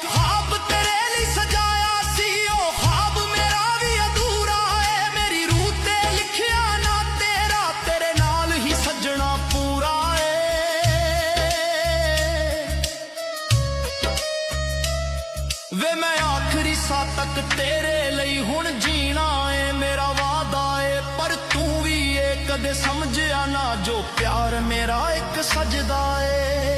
ख्वाब तेरे लिए सजाया सी ओ ख्वाब मेरा भी अधूरा है मेरी रूह ते लिखिया ना तेरा तेरे नाल ही सजना पूरा है वे मैं आखिरी सा तक तेरे ਲਈ ਹੁਣ जीना है मेरा वादा है पर तू भी ये कदे समझिया ना जो प्यार मेरा एक सजदा है